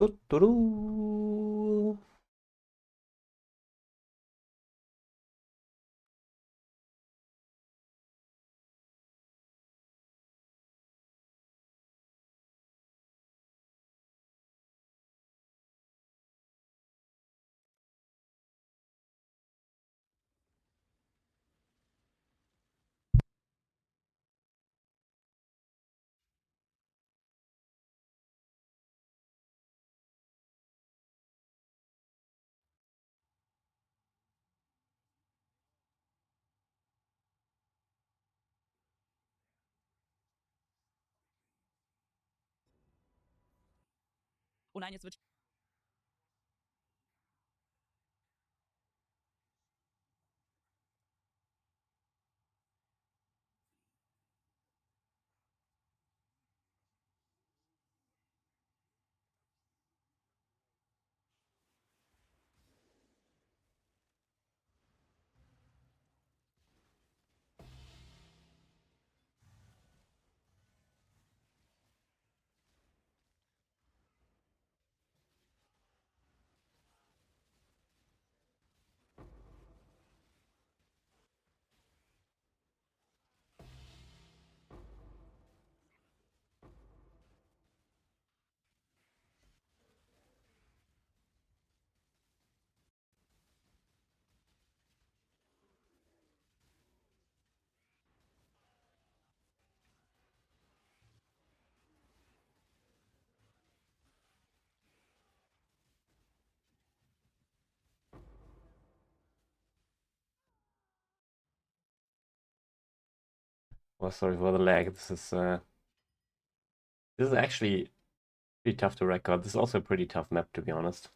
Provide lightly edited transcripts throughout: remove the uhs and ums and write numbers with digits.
Doo-doo-doo. Oh nein, jetzt wird. Oh, sorry for the lag. This is actually pretty tough to record. This is also a pretty tough map, to be honest.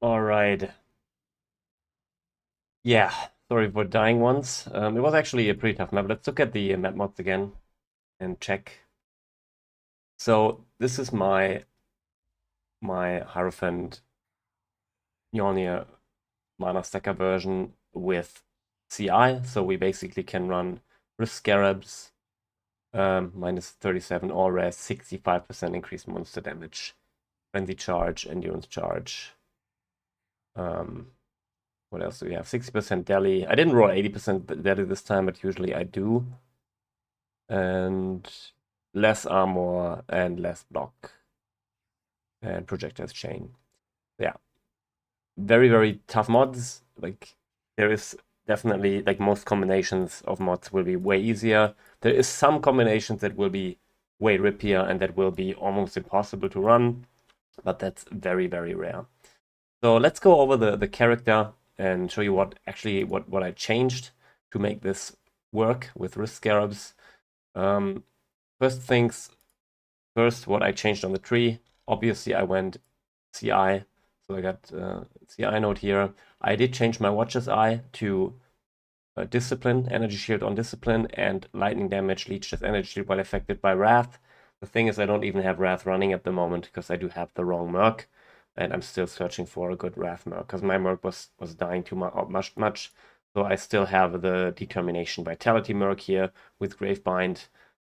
All right. Yeah, sorry for dying once. It was actually a pretty tough map. Let's look at the map mods again and check. So this is my Hierophant Mjollnir mana stacker version with CI, so we basically can run Risk Scarabs, minus 37 all res, 65% increased monster damage, frenzy charge, endurance charge. What else do we have? 60% deli. I didn't roll 80% deli this time, but usually I do. And less armor and less block. And projectiles chain. Yeah. Very, very tough mods. Like, there is definitely, like, most combinations of mods will be way easier. There is some combinations that will be way rippier and that will be almost impossible to run, but that's very, very rare. So let's go over the character and show you what I changed to make this work with Risk Scarabs. First things first, what I changed on the tree. Obviously, I went CI, so I got CI node here. I did change my Watcher's Eye to Discipline, Energy Shield on Discipline, and Lightning Damage leached as Energy Shield while affected by Wrath. The thing is, I don't even have Wrath running at the moment because I do have the wrong Merc, and I'm still searching for a good Wrath Merc because my Merc was dying too much. So I still have the Determination Vitality Merc here with Gravebind.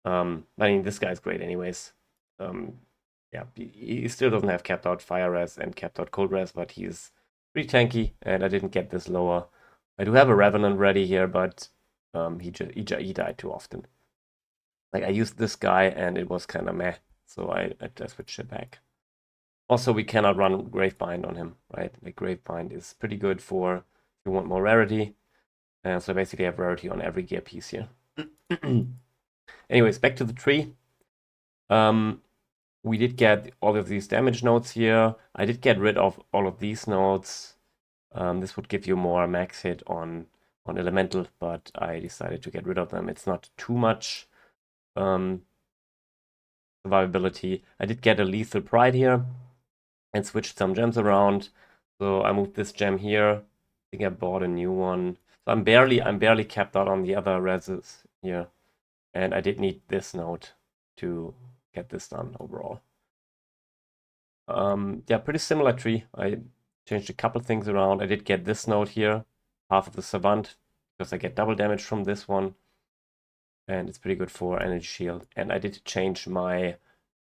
I mean, this guy's great anyways. Yeah, he still doesn't have capped out Fire Res and capped out Cold Res, but he's pretty tanky, and I didn't get this lower. I do have a Revenant ready here, but he died too often. Like, I used this guy, and it was kind of meh, so I switched it back. Also, we cannot run Gravebind on him, right? Like, Gravebind is pretty good for if you want more rarity. So basically, I have rarity on every gear piece here. Anyways, back to the tree. We did get all of these damage nodes here. I did get rid of all of these nodes. This would give you more max hit on elemental, but I decided to get rid of them. It's not too much survivability. I did get a lethal pride here and switched some gems around. So I moved this gem here. I think I bought a new one. So I'm barely capped out on the other reses here. And I did need this node to get this done overall. Yeah, pretty similar tree. I changed a couple things around. I did get this node here, half of the Savant, because I get double damage from this one. And it's pretty good for Energy Shield. And I did change my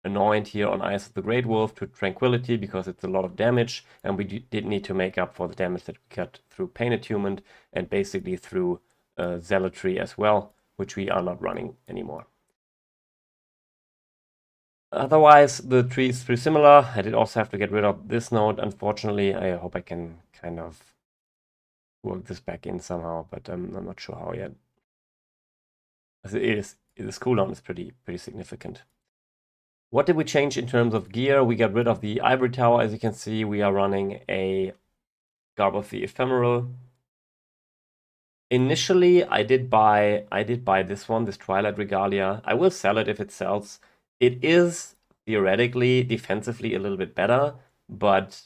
Anoint here on Eyes of the Great Wolf to Tranquility because it's a lot of damage. And we did need to make up for the damage that we got through Pain Attunement and basically through Zealotry as well, which we are not running anymore. Otherwise, the tree is pretty similar. I did also have to get rid of this node, unfortunately. I hope I can kind of work this back in somehow, but I'm not sure how yet. As it is, this cooldown is pretty significant. What did we change in terms of gear? We got rid of the Ivory Tower. As you can see, we are running a Garb of the Ephemeral. Initially, I did buy this one, this Twilight Regalia. I will sell it if it sells. It is theoretically defensively a little bit better, but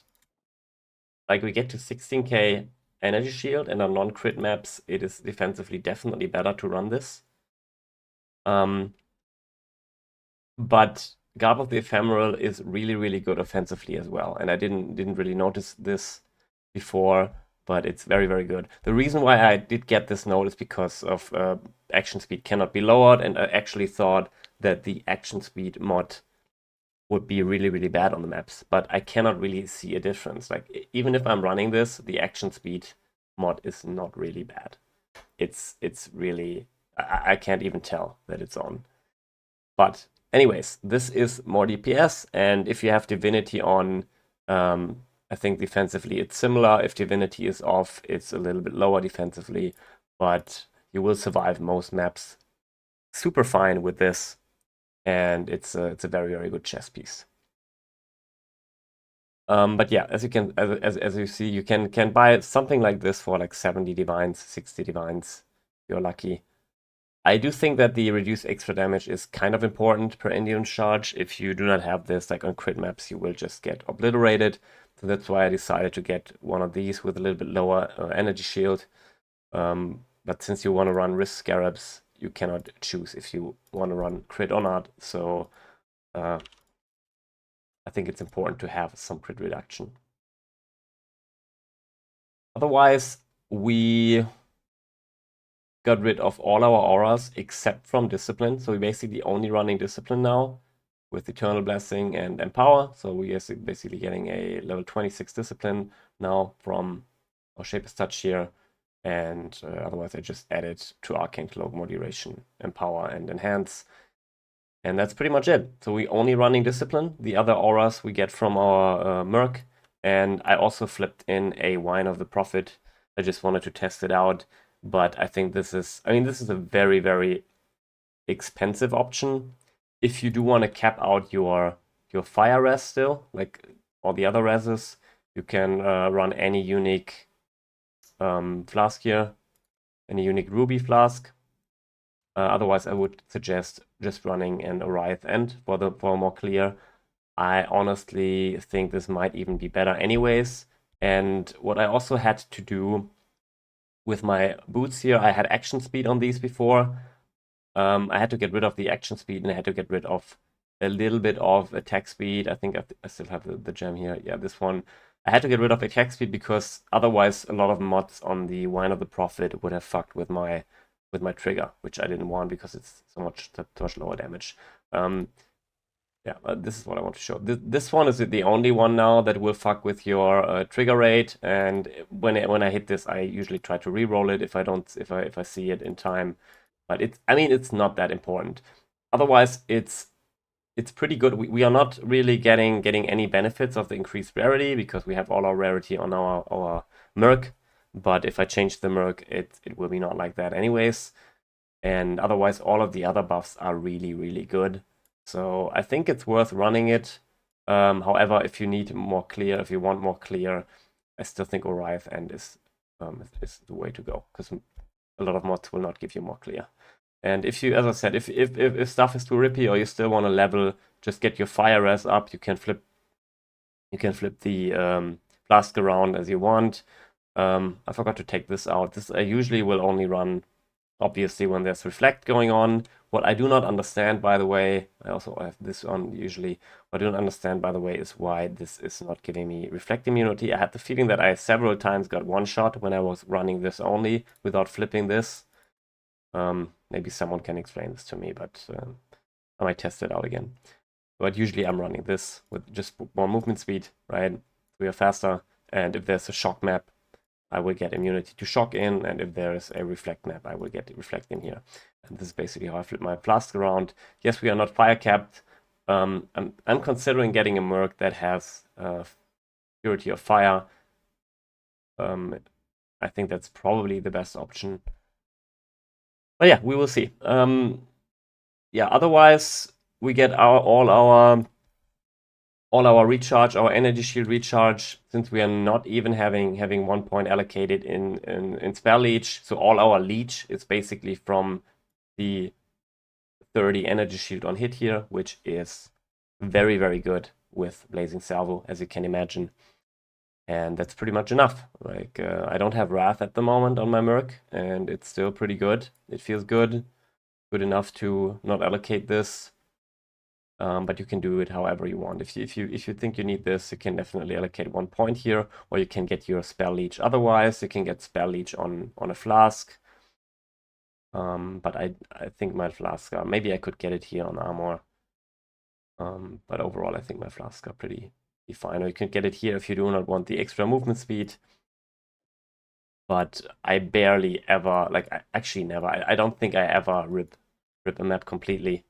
like we get to 16k Energy Shield and on non-crit maps, it is defensively definitely better to run this. But Garb of the Ephemeral is really good offensively as well, and I didn't really notice this before, but it's very good. The reason why I did get this node is because of action speed cannot be lowered, and I actually thought that the action speed mod would be really bad on the maps, but I cannot really see a difference. Like, even if I'm running this, the action speed mod is not really bad. It's really, I can't even tell that it's on. But anyways, this is more DPS, and if you have Divinity on, I think defensively it's similar. If Divinity is off, it's a little bit lower defensively, but you will survive most maps super fine with this, and it's a very good chess piece. But yeah, as you see, you can buy something like this for like 70 divines, 60 divines. You're lucky. I do think that the reduced extra damage is kind of important per endurance charge. If you do not have this, like on crit maps, you will just get obliterated. So that's why I decided to get one of these with a little bit lower energy shield. But since you want to run Risk Scarabs, you cannot choose if you want to run crit or not. So I think it's important to have some crit reduction. Otherwise, we got rid of all our auras except from Discipline. So we're basically only running Discipline now with Eternal Blessing and Empower. So we are basically getting a level 26 Discipline now from our Shapeless Touch here. And otherwise, I just added to Arcane Cloak more duration, Empower, and Enhance. And that's pretty much it. So we only running Discipline. The other auras we get from our Merc. And I also flipped in a Wine of the Prophet. I just wanted to test it out. But I think this is a very, very expensive option. If you do want to cap out your fire res still, like all the other reses, you can run any unique flask here, any unique ruby flask. Otherwise, I would suggest just running an Oriath End for more clear. I honestly think this might even be better anyways. And what I also had to do with my boots here, I had action speed on these before. I had to get rid of the action speed and I had to get rid of a little bit of attack speed. I think I still have the gem here. Yeah, this one. I had to get rid of attack speed because otherwise a lot of mods on the Wine of the Prophet would have fucked with my trigger, which I didn't want because it's so much lower damage. Yeah, this is what I want to show. This one is the only one now that will fuck with your trigger rate, and when I hit this, I usually try to re-roll it if I see it in time. But it's not that important. Otherwise, it's pretty good. We are not really getting any benefits of the increased rarity because we have all our rarity on our Merc. But if I change the Merc, it will be not like that anyways. And otherwise, all of the other buffs are really, really good. So I think it's worth running it. However, if you need more clear, if you want more clear, I still think Oriath End is the way to go because a lot of mods will not give you more clear. And if you, as I said, if stuff is too rippy or you still want to level, just get your fire res up. You can flip the flask around as you want. I forgot to take this out. This I usually will only run, obviously, when there's reflect going on. What I do not understand, by the way, I also have this on usually. What I don't understand, by the way, is why this is not giving me reflect immunity. I had the feeling that I several times got one shot when I was running this only without flipping this. Maybe someone can explain this to me, but I might test it out again. But usually I'm running this with just more movement speed, right? We are faster, and if there's a shock map, I will get immunity to shock in, and if there is a reflect map, I will get reflect in here. And this is basically how I flip my flask around. Yes, we are not fire capped. I'm considering getting a Merc that has purity of fire. I think that's probably the best option. But yeah, we will see. Yeah, otherwise we get all our recharge, our energy shield recharge, since we are not even having 1 point allocated in spell leech. So all our leech is basically from the 30 energy shield on hit here, which is very, very good with Blazing Salvo, as you can imagine. And that's pretty much enough. Like, I don't have Wrath at the moment on my Merc, and it's still pretty good. It feels good enough to not allocate this. But you can do it however you want. If you think you need this, you can definitely allocate 1 point here, or you can get your spell leech. Otherwise, you can get spell leech on a flask. But I think my flask maybe I could get it here on armor. But overall, I think my flask are pretty fine. Or you can get it here if you do not want the extra movement speed. But I barely ever, like, actually never. I don't think I ever rip a map completely.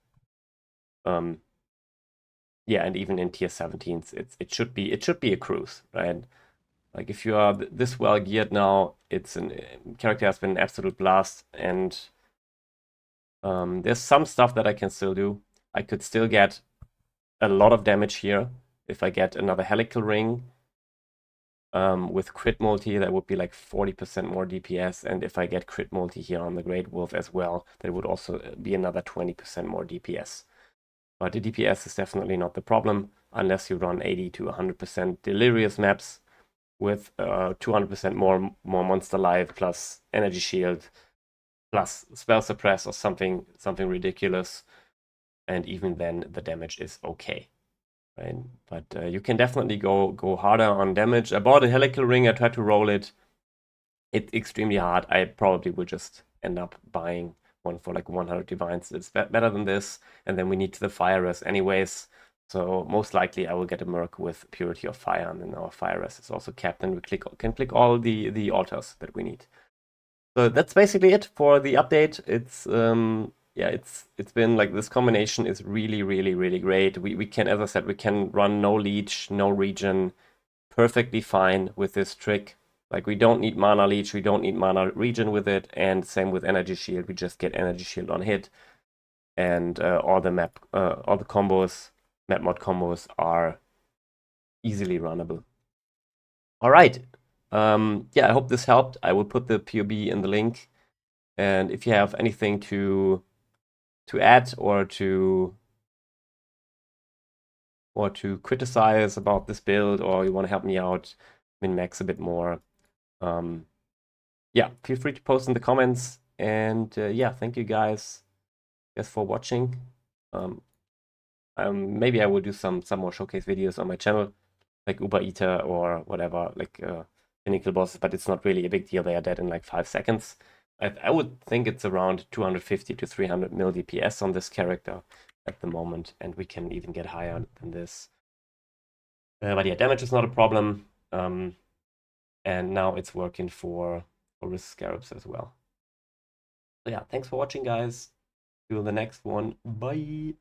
Yeah, and even in tier 17s, it should be a cruise, right? Like if you are this well geared now, it's character has been an absolute blast, and there's some stuff that I can still do. I could still get a lot of damage here if I get another helical ring. With crit multi, that would be like 40% more DPS, and if I get crit multi here on the Great Wolf as well, that would also be another 20% more DPS. But the DPS is definitely not the problem unless you run 80 to 100% delirious maps with 200% more monster life plus energy shield plus spell suppress or something ridiculous, and even then the damage is okay, right? But you can definitely go harder on damage. I bought a helical ring. I tried to roll it. It's extremely hard. I probably will just end up buying one for like 100 divines. It's better than this, and then we need the fire res anyways. So most likely I will get a Merc with Purity of Fire, and then our fire res is also capped, and we can click all the altars that we need. So that's basically it for the update. It's yeah, it's been like this combination is really great. We can, as I said, we can run no leech, no regen, perfectly fine with this trick. Like we don't need mana leech, we don't need mana regen with it, and same with energy shield. We just get energy shield on hit, and all the combos, map mod combos are easily runnable. All right. Yeah, I hope this helped. I will put the POB in the link. And if you have anything to add or to criticize about this build, or you want to help me out min-max a bit more, yeah, feel free to post in the comments. And yeah, thank you guys for watching. Maybe I will do some more showcase videos on my channel, like Uber Eater or whatever, like pinnacle bosses, but it's not really a big deal. They are dead in like 5 seconds. I would think it's around 250 to 300 mil DPS on this character at the moment, and we can even get higher than this. But yeah, damage is not a problem. And now it's working for risk scarabs as well. So yeah, thanks for watching, guys. See you in the next one. Bye.